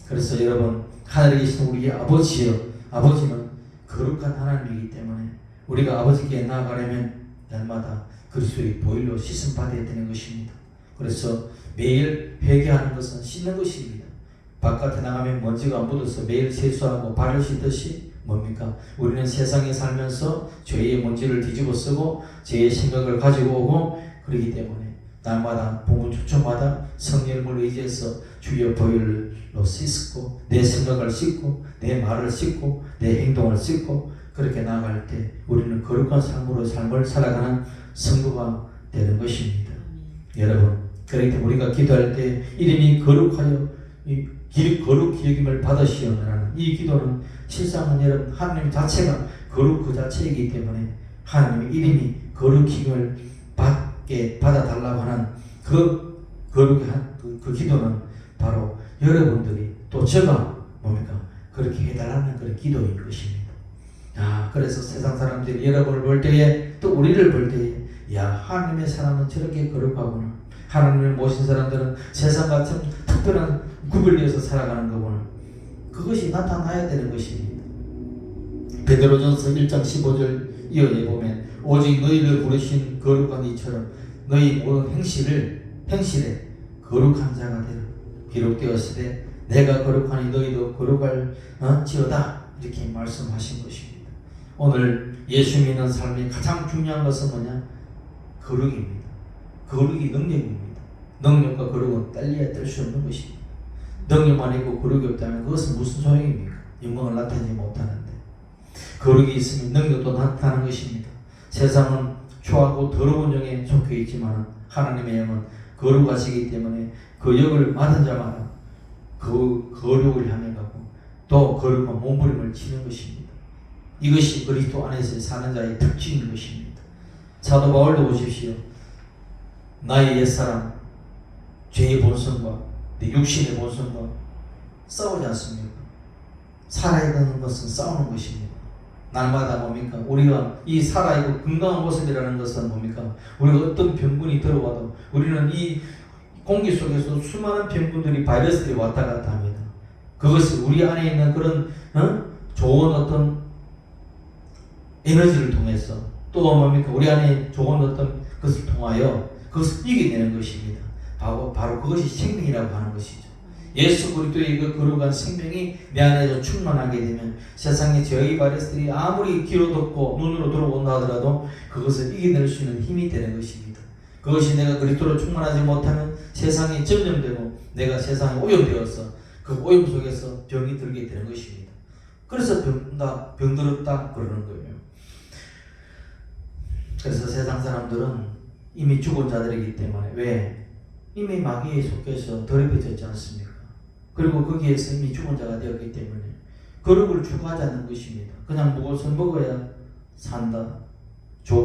그래서 여러분 하늘에 계신 우리의 아버지여 아버지는 거룩한 하나님이기 때문에 우리가 아버지께 나아가려면 날마다 그리스도의 보혈로 씻음 받아야 되는 것입니다. 그래서 매일 회개하는 것은 씻는 것입니다. 바깥에 나가면 먼지가 묻어서 매일 세수하고 발을 씻듯이 뭡니까? 우리는 세상에 살면서 죄의 먼지를 뒤집어 쓰고 죄의 생각을 가지고 오고 그러기 때문에 날마다 복음 초청마다 성령을 의지해서 주의 보혈로 씻고 내 생각을 씻고 내 말을 씻고 내 행동을 씻고 그렇게 나아갈 때 우리는 거룩한 삶을 살아가는 성도가 되는 것입니다. 여러분 그렇게 우리가 기도할 때 이름이 거룩하여 거룩 여김을 받으시오라는 이 기도는 실상은 여러분 하나님 자체가 거룩 그 자체이기 때문에 하나님의 이름이 거룩힘을 받아달라고 하는 그 거룩한 그 기도는 바로 여러분들이 또 제가 뭡니까 그렇게 해달라는 그런 기도인 것입니다. 그래서 세상 사람들이 여러분을 볼 때에 또 우리를 볼 때에 하나님의 사람은 저렇게 거룩하구나. 하나님을 모신 사람들은 세상과 참 특별한 구별되어서 살아가는 거구나. 그것이 나타나야 되는 것입니다. 베드로전서 1장 15절 이어에 보면 오직 너희를 부르신 거룩한 이처럼 너희 모든 행실에 거룩한 자가 되라. 기록되었으되 내가 거룩하니 너희도 거룩할지어다 이렇게 말씀하신 것입니다. 오늘 예수 믿는 삶의 가장 중요한 것은 뭐냐? 거룩입니다. 거룩이 능력입니다. 능력과 거룩은 딸려야 뗄 수 없는 것입니다. 능력만 있고 거룩이 없다면 그것은 무슨 소용입니까? 영광을 나타내지 못하는데 거룩이 있으면 능력도 나타나는 것입니다. 세상은 초하고 더러운 영에 속해 있지만 하나님의 영은 거룩하시기 때문에 그 영을 받은 자마다 그 거룩을 향해 가고 또 거룩한 몸부림을 치는 것입니다. 이것이 그리스도 안에서 사는 자의 특징인 것입니다. 사도 바울도 보십시오. 나의 옛사람 죄의 본성과 내 육신의 본성과 싸우지 않습니까? 살아야 되는 것은 싸우는 것입니다. 날마다 뭡니까? 우리가 이 살아있고 건강한 모습이라는 것은 뭡니까? 우리가 어떤 병군이 들어와도 우리는 이 공기 속에서 수많은 병군들이 바이러스들이 왔다 갔다 합니다. 그것이 우리 안에 있는 그런 좋은 어떤 에너지를 통해서 또 뭡니까? 우리 안에 좋은 어떤 것을 통하여 그것을 이겨내는 것입니다. 바로 그것이 생명이라고 하는 것이죠. 예수 그리스도의 그 거룩한 생명이 내 안에서 충만하게 되면 세상의 죄의 바이러스들이 아무리 귀로 듣고 눈으로 들어온다 하더라도 그것을 이겨낼 수 있는 힘이 되는 것입니다. 그것이 내가 그리스도로 충만하지 못하면 세상이 점점되고 내가 세상에 오염되어서 그 오염 속에서 병이 들게 되는 것입니다. 그래서 병들었다 그러는 거예요. 그래서 세상 사람들은 이미 죽은 자들이기 때문에 왜? 이미 마귀에 속해서 더럽혀졌지 않습니까? 그리고 거기에서 이미 죽은 자가 되었기 때문에 거룩을 추구하지 않는 것입니다. 그냥 무엇을 먹어야 산다.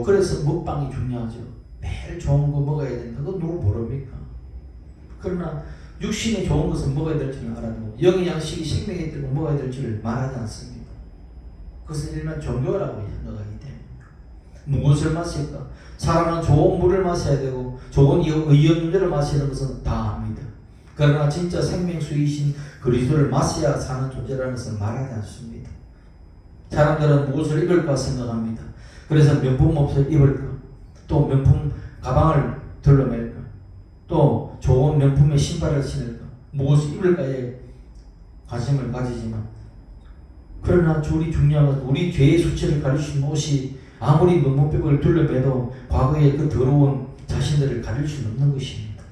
그래서 먹방이 중요하죠. 매일 좋은 거 먹어야 된다. 그건 누구 모릅니까? 그러나 육신에 좋은 것은 먹어야 될 줄을 알아도 영의 양식이 생명에 들고 먹어야 될 줄을 말하지 않습니다. 그것은 일면 종교라고 생각하기 때문에 무엇을 마실까? 사람은 좋은 물을 마셔야 되고 좋은 의연유제를 마시는 것은 다 압니다. 그러나 진짜 생명수이신 그리스도를 마셔야 사는 존재라는 것을 말하지 않습니다. 사람들은 무엇을 입을까 생각합니다. 그래서 명품 옷을 입을까? 또 명품 가방을 들러맬까? 또 좋은 명품의 신발을 신을까? 무엇을 입을까에 관심을 가지지만 그러나 우리 중요한 것은 우리 죄의 수치를 가리키는 옷이 아무리 명품백을 둘러매도 과거의 그 더러운 자신들을 가릴 수는 없는 것입니다.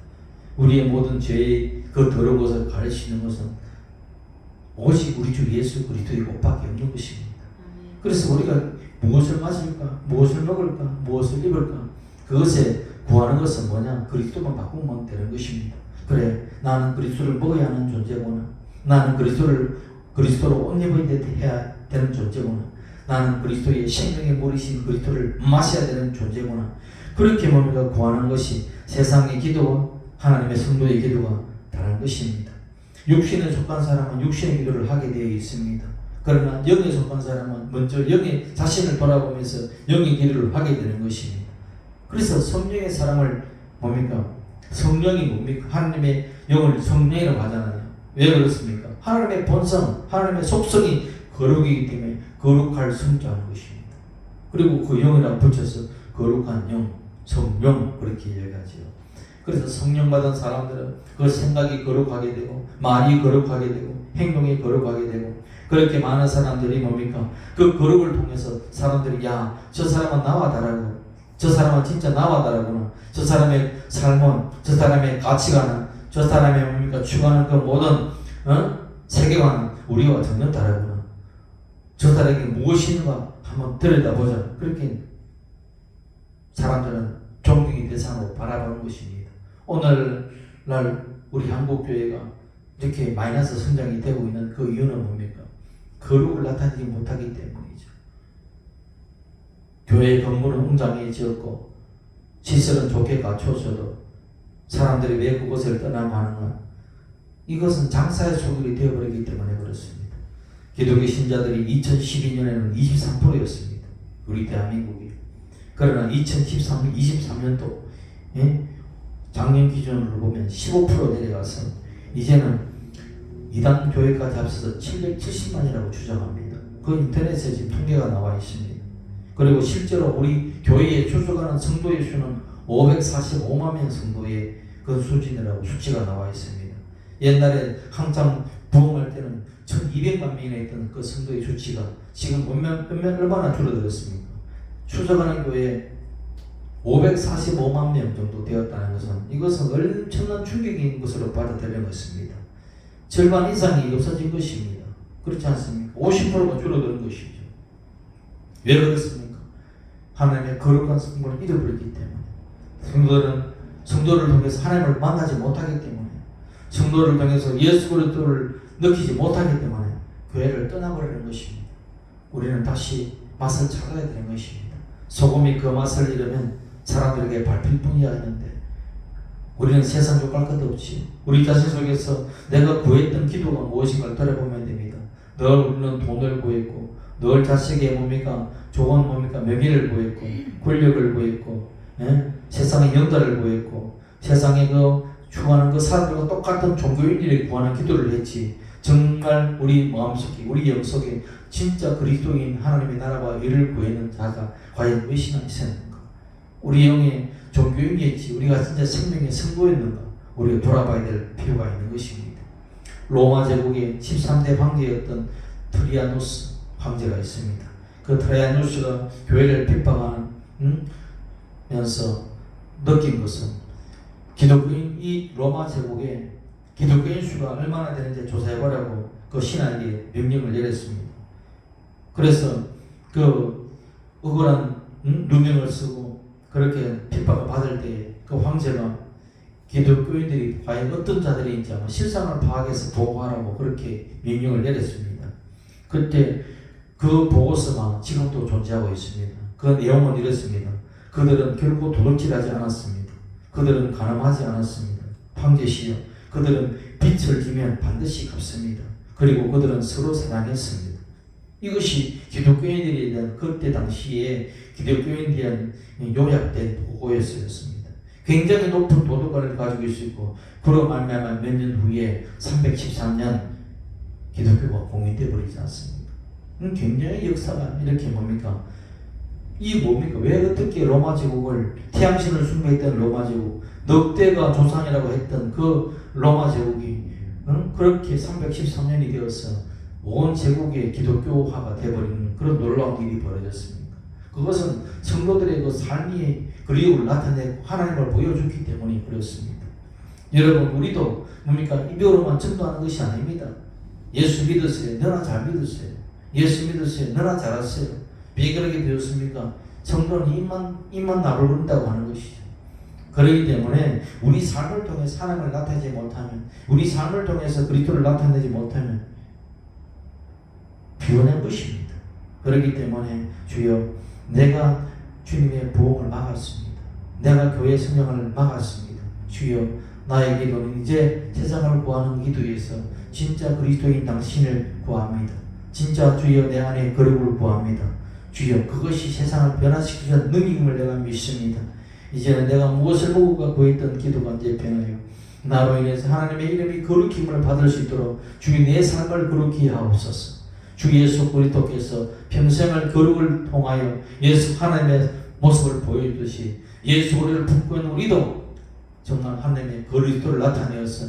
우리의 모든 죄의 그 더러운 것을 가릴 수 있는 것은 오직 우리 주 예수 그리스도의 옷밖에 없는 것입니다. 그래서 우리가 무엇을 마실까? 무엇을 먹을까? 무엇을 입을까? 그것에 구하는 것은 뭐냐? 그리스도만 바꾸면 되는 것입니다. 그래, 나는 그리스도를 먹어야 하는 존재구나. 나는 그리스도로 옷 입어야 되는 존재구나. 나는 그리스도의 생명의 물이신 그리스도를 마셔야 되는 존재구나. 그렇게 우리가 구하는 것이 세상의 기도와 하나님의 성도의 기도가 다른 것입니다. 육신에 속한 사람은 육신의 기도를 하게 되어 있습니다. 그러나 영에 속한 사람은 먼저 영의 자신을 돌아보면서 영의 기도를 하게 되는 것입니다. 그래서 성령의 사람을 뭡니까? 성령이 뭡니까? 하나님의 영을 성령이라고 하잖아요. 왜 그렇습니까? 하나님의 본성, 하나님의 속성이 거룩이기 때문에 거룩할 성자하는 것입니다. 그리고 그 영이라고 붙여서 거룩한 영, 성령 그렇게 이야기하지요. 그래서 성령 받은 사람들은 그 생각이 거룩하게 되고 말이 거룩하게 되고 행동이 거룩하게 되고 그렇게 많은 사람들이 뭡니까? 그 거룩을 통해서 사람들이 야, 저 사람은 나와 다르고 저 사람은 진짜 나와 다르구나. 저 사람의 삶은 저 사람의 가치관은 저 사람의 뭡니까? 추구하는 그 모든 세계관은 우리와 전혀 다르구나. 저 사람에게 무엇이 있는가 한번 들여다보자. 그렇게 사람들은 존경의 대상으로 바라보는 것입니다. 오늘날 우리 한국교회가 이렇게 마이너스 성장이 되고 있는 그 이유는 뭡니까? 거룩을 나타내지 못하기 때문이죠. 교회 건물은 웅장히 지었고 시설은 좋게 갖춰져도 사람들이 왜 그곳을 떠나고 하는가? 이것은 장사의 소굴이 되어버리기 때문에 그렇습니다. 기독교 신자들이 2012년에는 23%였습니다. 우리 대한민국이. 그러나 23년도 작년 기준으로 보면 15% 내려가서 이제는 이단 교회까지 합쳐서 770만이라고 추정합니다. 그 인터넷에 지금 통계가 나와 있습니다. 그리고 실제로 우리 교회에 출석하는 성도의 수는 545만 명 성도의 그 수준이라고 수치가 나와 있습니다. 옛날에 한창 부흥할 때는 1200만 명이나 있던 그 성도의 수치가 지금 얼마나 줄어들었습니까? 출석하는 교회에 545만 명 정도 되었다는 것은 이것은 엄청난 충격인 것으로 받아들여 것입니다. 절반 이상이 없어진 것입니다. 그렇지 않습니까? 50%가 줄어드는 것이죠. 왜 그렇습니까? 하나님의 거룩한 성물을 잃어버렸기 때문에 성도를 통해서 하나님을 만나지 못하기 때문에 성도를 통해서 예수 그리스도를 느끼지 못하기 때문에 교회를 떠나버리는 것입니다. 우리는 다시 맛을 찾아야 되는 것입니다. 소금이 그 맛을 잃으면 사람들에게 밟힐 뿐이야 하는데 우리는 세상 족할 것도 없지. 우리 자신 속에서 내가 구했던 기도가 무엇인가를 돌아보면 됩니다. 늘 우리는 돈을 구했고 늘 자식의 뭡니까 좋은 뭡니까 명예를 구했고 권력을 구했고 세상의 영달을 구했고 세상에 추구하는 그 사람들과 똑같은 종교인들이 구하는 기도를 했지. 정말 우리 마음속에 우리 영속에 진짜 그리스도인 하나님의 나라와 의를 구하는 자가 과연 몇이나 있었는가? 우리 영의 종교인이었지 우리가 진짜 생명의 선구였는가? 우리가 돌아봐야 될 필요가 있는 것입니다. 로마 제국의 13대 황제였던 트리아누스 황제가 있습니다. 그 트리아누스가 교회를 핍박하면서 느낀 것은 기독교인 이 로마 제국에 기독교인 수가 얼마나 되는지 조사해보라고 그 신하에게 명령을 내렸습니다. 그래서 그 억울한 누명을 쓰고 그렇게 핍박을 받을 때 그 황제가 기독교인들이 과연 어떤 자들인지 한번 실상을 파악해서 보고하라고 그렇게 명령을 내렸습니다. 그때 그 보고서가 지금도 존재하고 있습니다. 그 내용은 이렇습니다. 그들은 결코 도둑질하지 않았습니다. 그들은 가늠하지 않았습니다. 황제시여, 그들은 빛을 지면 반드시 갚습니다. 그리고 그들은 서로 사랑했습니다. 이것이 기독교인들에 대한 그때 당시에 기독교인들에 대한 요약된 보고였습니다. 굉장히 높은 도덕관을 가지고 있었고 그로 말미암아 몇 년 후에 313년 기독교가 공인돼 버리지 않습니까? 굉장히 역사가 이렇게 뭡니까? 왜 어떻게 로마 제국을 태양신을 숭배했던 로마 제국 넉대가 조상이라고 했던 그 로마 제국이 그렇게 313년이 되어서 온 제국의 기독교화가 되어버리는 그런 놀라운 일이 벌어졌습니다. 그것은 성도들의 그 삶이 그리움을 나타내고 하나님을 보여주기 때문에 그렇습니다. 여러분 우리도 입으로만 전도하는 것이 아닙니다. 예수 믿으세요. 너나 잘 믿으세요. 예수 믿으세요. 너나 잘하세요. 왜 그렇게 배웠습니까? 성도는 입만 나불거린다고 하는 것이죠. 그렇기 때문에 우리 삶을 통해서 하나님을 나타내지 못하면 우리 삶을 통해서 그리스도를 나타내지 못하면 비워낸 것입니다. 그렇기 때문에 주여 내가 주님의 보험을 막았습니다. 내가 교회 성령을 막았습니다. 주여 나의 기도는 이제 세상을 구하는 기도에서 진짜 그리스도인 당신을 구합니다. 진짜 주여 내 안에 거룩을 구합니다. 주여 그것이 세상을 변화시키는 능력임을 내가 믿습니다. 이제는 내가 무엇을 보고가 구했던 기도가 이제 변하여 나로 인해서 하나님의 이름이 거룩힘을 받을 수 있도록 주의 내 삶을 거룩히 하옵소서. 주 예수 그리스도께서 평생을 거룩을 통하여 예수 하나님의 모습을 보여주듯이 예수 우리를 품고 있는 우리도 정말 하나님의 그리스도를 나타내어서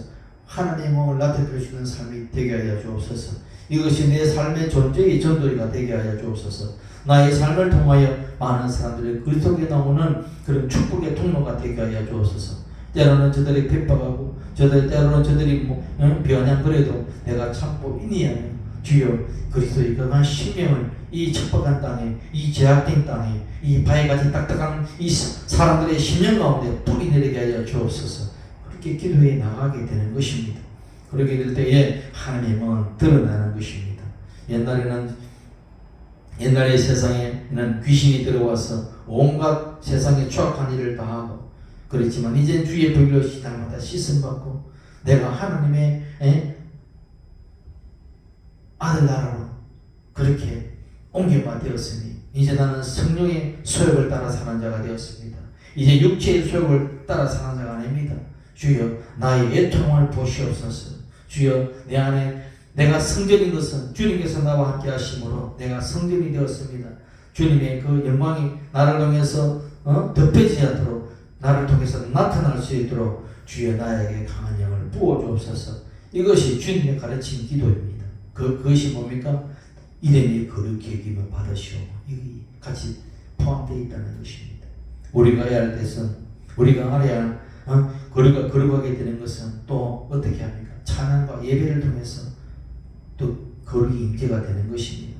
하나님의 몸을 나타낼 수 있는 삶이 되게 하여 주옵소서. 이것이 내 삶의 존재의 전도리가 되게 하여 주옵소서. 나의 삶을 통하여 많은 사람들이 그리스도에 나오는 그런 축복의 통로가 되게 하여 주옵소서. 때로는 저들이 핍박하고 때로는 저들이 변형그래도 내가 참고 인이하며 주여 그리스도의 강한 신명을 이 척박한 땅에 이 제약된 땅에 이 바위같이 딱딱한 이 사람들의 심령 가운데 뿌리 내리게 하여 주옵소서. 그렇게 기도해 나가게 되는 것입니다. 그렇게 될 때에 하나님의 마음은 드러나는 것입니다. 옛날의 세상에는 귀신이 들어와서 온갖 세상의 추악한 일을 다 하고 그렇지만 이제 주의 보혈로 날마다 씻음받고 내가 하나님의 아들 나라로 그렇게 옮겨가 되었으니 이제 나는 성령의 소욕을 따라 사는 자가 되었습니다. 이제 육체의 소욕을 따라 사는 자가 아닙니다. 주여 나의 애통을 보시옵소서. 주여 내 안에 내가 성전인 것은 주님께서 나와 함께 하심으로 내가 성전이 되었습니다. 주님의 그 영광이 나를 통해서 덮여지지 않도록 나를 통해서 나타날 수 있도록 주여 나에게 강한 영을 부어주옵소서. 이것이 주님의 가르친 기도입니다. 그것이 뭡니까? 이름이 거룩히 여김을 받으시오. 이게 같이 포함되어 있다는 것입니다. 우리가 해야 할 것은 우리가 알아야 거룩하게 되는 것은 또 어떻게 합니까? 찬양과 예배를 통해서 또 거룩이 임재가 되는 것입니다.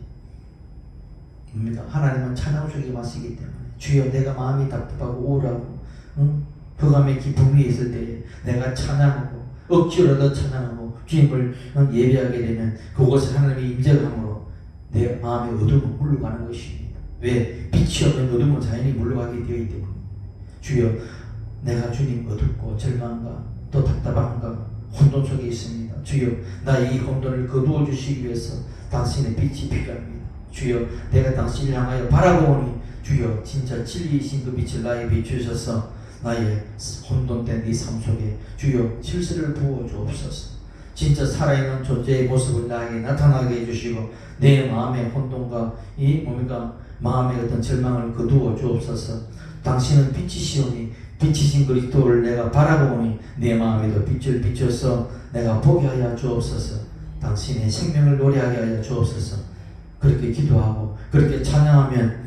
뭡니까? 하나님은 찬양 속에 마시기 때문에 주여 내가 마음이 답답하고 우울하고 흑암의 기쁨이 있을 때에 내가 찬양하고 억지로라도 찬양하고 주님을 예배하게 되면 그곳에 하나님의 임재가 함으로 내 마음의 어둠은 물러가는 것입니다. 왜? 빛이 없는 어둠은 자연히 물러가게 되어 있기 때문에 주여 내가 주님 어둡고 절망과 또 답답함과 혼돈 속에 있습니다. 주여 나의 이 혼돈을 거두어 주시기 위해서 당신의 빛이 필요합니다. 주여 내가 당신을 향하여 바라보니 주여 진짜 진리이신 그 빛을 나에게 비추셔서 나의 혼돈된 네 삶 속에 주여 질서를 부어 주옵소서. 진짜 살아있는 존재의 모습을 나에게 나타나게 해주시고 내 마음의 혼돈과 이 뭡니까 마음의 어떤 절망을 거두어 주옵소서. 당신은 빛이시오니 빛이신 그리스도를 내가 바라보니 내 마음에도 빛을 비춰서 내가 보게 하여 주옵소서. 당신의 생명을 노래하게 하여 주옵소서. 그렇게 기도하고 그렇게 찬양하면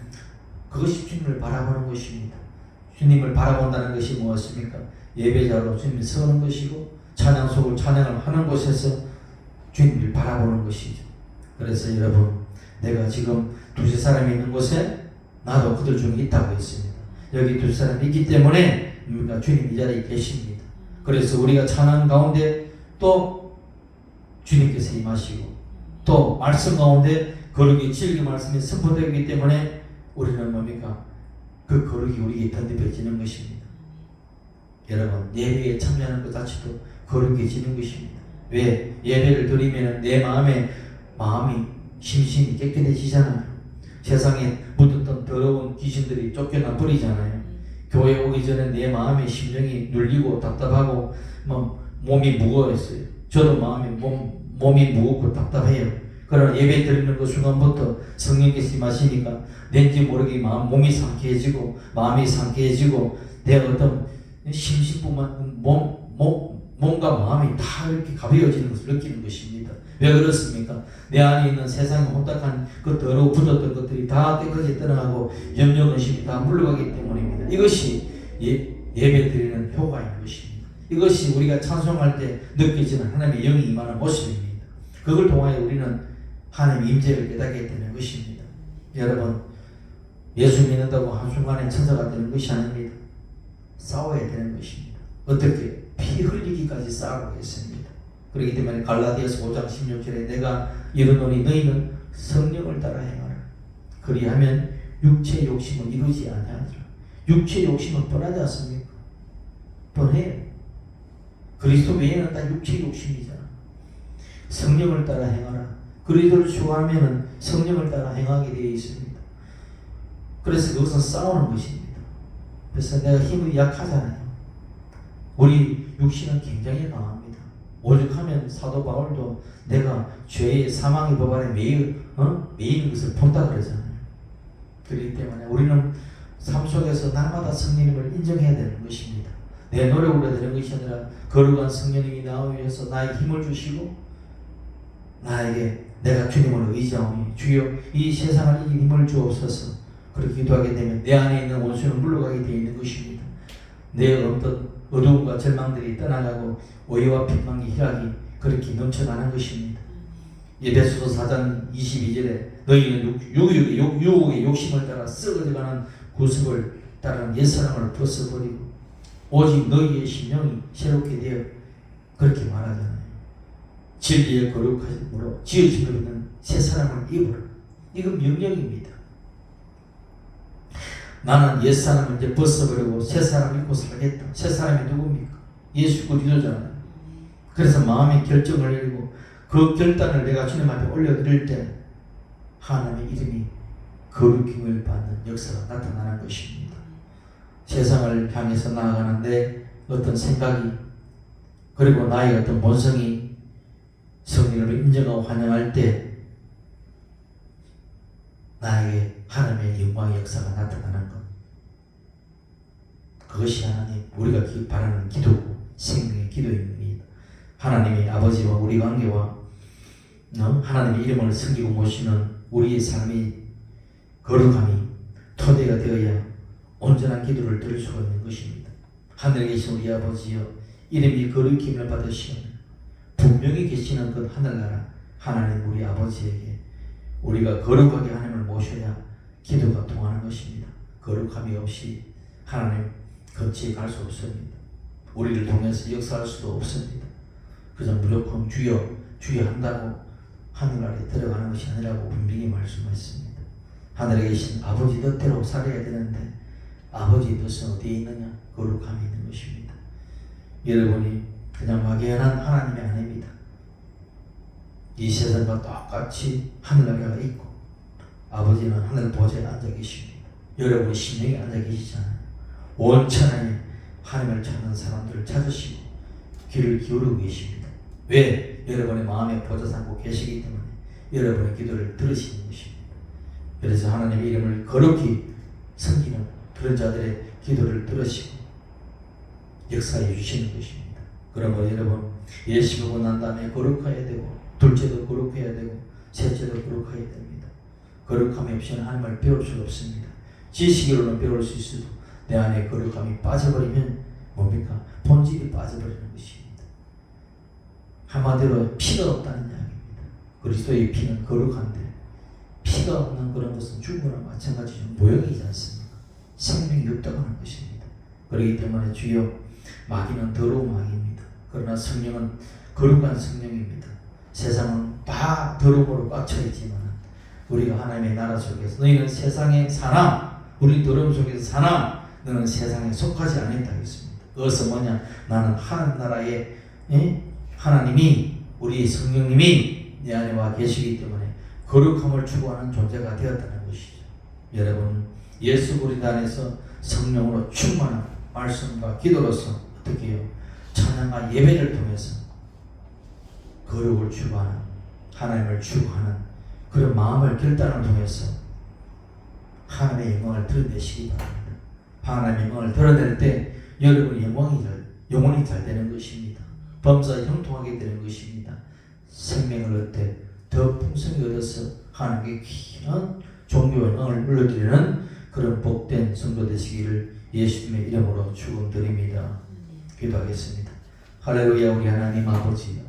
그것이 주님을 바라보는 것입니다. 주님을 바라본다는 것이 무엇입니까? 예배자로 주님을 서는 것이고 찬양 속을 찬양을 하는 곳에서 주님을 바라보는 것이죠. 그래서 여러분 내가 지금 두세 사람이 있는 곳에 나도 그들 중에 있다고 했습니다. 여기 두 사람이 있기 때문에 주님 이 자리에 계십니다. 그래서 우리가 찬양 가운데 또 주님께서 임하시고 또 말씀 가운데 거룩이 진리 말씀이 선포되기 때문에 우리는 뭡니까? 그 거룩이 우리에게 던져져지는 것입니다. 여러분 예배에 참여하는 것 자체도 거룩해지는 것입니다. 왜? 예배를 드리면 내 마음이 심신이 깨끗해지잖아요. 세상에 묻었던 더러운 귀신들이 쫓겨나 버리잖아요. 교회 오기 전에 내 마음의 심령이 눌리고 답답하고 몸이 무거웠어요. 저도 몸이 무겁고 답답해요. 그러나 예배 드리는 그 순간부터 성령께서 임하시니까 왠지 모르게 몸이 상쾌해지고 마음이 상쾌해지고 내 어떤 심신뿐만 몸과 마음이 다 이렇게 가벼워지는 것을 느끼는 것입니다. 왜 그렇습니까? 내 안에 있는 세상에 혼탁한 그 더러워 굳었던 것들이 다 깨끗이 떠나가고 염려 근심이 다 물러가기 때문입니다. 이것이 예배 드리는 효과인 것입니다. 이것이 우리가 찬송할 때 느껴지는 하나님의 영이 임하는 모습입니다. 그걸 통하여 우리는 하나님의 임재를 깨닫게 되는 것입니다. 여러분 예수 믿는다고 한순간에 천사가 되는 것이 아닙니다. 싸워야 되는 것입니다. 어떻게? 피 흘리기까지 싸우고 있습니다. 그렇기 때문에 갈라디아서 5장 16절에 내가 이르노니 너희는 성령을 따라 행하라. 그리하면 육체의 욕심은 이루지 아니하리라. 육체의 욕심은 뻔하지 않습니까? 뻔해요. 그리스도 외에는 다 육체의 욕심이잖아. 성령을 따라 행하라. 그리스도를 좋아하면 성령을 따라 행하게 되어 있습니다. 그래서 그것은 싸우는 것입니다. 그래서 내가 힘이 약하잖아요. 우리 육신은 굉장히 강합니다. 오죽하면 사도 바울도 내가 죄의 사망의 법 아래 매이는 것을 본다 그러잖아요. 그렇기 때문에 우리는 삶 속에서 날마다 성령님을 인정해야 되는 것입니다. 내 노력으로 되는 것이 아니라 거룩한 성령님이 나오기 위해서 나에게 힘을 주시고 나에게 내가 주님을 의지하오니 주여 이 세상을 이긴 힘을 주옵소서. 그렇게 기도하게 되면 내 안에 있는 원수는 물러가게 되어 있는 것입니다. 내 어떤 어두움과 절망들이 떠나가고 오해와 핍박이 희락이 그렇게 넘쳐나는 것입니다. 에베소서 4장 22절에 너희는 유혹의 욕심을 따라 썩어져가는 구습을 따르는 옛사람을 벗어버리고 오직 너희의 심령이 새롭게 되어 그렇게 말하잖아요. 진리의 거룩하심으로 지어지고 있는 새 사람을 입으라. 이건 명령입니다. 나는 옛사람을 이제 벗어버리고 새 사람을 입고 살겠다. 새 사람이 누굽니까? 예수 그리스도잖아요. 그래서 마음의 결정을 내리고 그 결단을 내가 주님 앞에 올려드릴 때 하나님의 이름이 거룩힘을 받는 역사가 나타나는 것입니다. 세상을 향해서 나아가는데 어떤 생각이 그리고 나의 어떤 본성이 성령을 인정하고 환영할 때 나에게 하나님의 영광의 역사가 나타나는 것. 그것이 하나님 우리가 바라는 기도고 생명의 기도입니다. 하나님의 아버지와 우리 관계와 하나님의 이름을 섬기고 모시는 우리의 삶의 거룩함이 토대가 되어야 온전한 기도를 드릴 수가 있는 것입니다. 하늘에 계신 우리 아버지여 이름이 거룩힘을 받으시오며 분명히 계시는 그 하늘나라 하나님 우리 아버지에게 우리가 거룩하게 하나님을 모셔야 기도가 통하는 것입니다. 거룩함이 없이 하나님 겉에 갈 수 없습니다. 우리를 통해서 역사할 수도 없습니다. 그저 무조건 주여 주여 한다고 하늘나라에 들어가는 것이 아니라고 분명히 말씀하셨습니다. 하늘에 계신 아버지 뜻대로 살아야 되는데 아버지 뜻은 어디에 있느냐? 거룩함이 있는 것입니다. 여러분이 그냥 막연한 하나님이 아닙니다. 이 세상과 똑같이 하늘나라가 있고 아버지는 하늘 보좌에 앉아 계십니다. 여러분의 심령에 앉아 계시잖아요. 온 천하에 하나님을 찾는 사람들을 찾으시고 귀를 기울이고 계십니다. 왜? 여러분의 마음에 보좌 삼고 계시기 때문에 여러분의 기도를 들으시는 것입니다. 그래서 하나님의 이름을 거룩히 섬기는 그런 자들의 기도를 들으시고 역사해 주시는 것입니다. 그러므로 여러분 예수 보고 난 다음에 거룩해야 되고 둘째도 거룩해야 되고 셋째도 거룩해야 됩니다. 거룩함이 없이는 하나님을 배울 수가 없습니다. 지식으로는 배울 수 있어도 내 안에 거룩함이 빠져버리면 뭡니까? 본질이 빠져버리는 것입니다. 한마디로 피가 없다는 이야기입니다. 그리스도의 피는 거룩한데 피가 없는 그런 것은 죽은 거나 마찬가지죠. 모형이지 않습니까? 생명이 없다고 하는 것입니다. 그렇기 때문에 주여 마귀는 더러운 마귀입니다. 그러나 성령은 거룩한 성령입니다. 세상은 다 더러움으로 꽉차 있지만 우리가 하나님의 나라 속에서 너희는 세상에 사나 우리 더러움 속에서 사나 너는 세상에 속하지 않았다 했습니다. 그것은 뭐냐? 나는 하나님 나라에 하나님이 우리 성령님이 내 안에 와 계시기 때문에 거룩함을 추구하는 존재가 되었다는 것이죠. 여러분 예수 그리스도 안에서 성령으로 충만한 말씀과 기도로서 어떻게 해요? 찬양과 예배를 통해서 거룩을 추구하는 하나님을 추구하는 그런 마음을 결단을 통해서 하나님의 영광을 드러내시기 바랍니다. 하나님의 영광을 드러낼 때 여러분의 영혼이 잘 되는 것입니다. 범사에 형통하게 되는 것입니다. 생명을 얻되 더 풍성히 얻어서 하나님께 귀한 종교와 영광을 올려드리는 그런 복된 성도 되시기를 예수님의 이름으로 축원드립니다. 기도하겠습니다. 할렐루야. 우리 하나님 아버지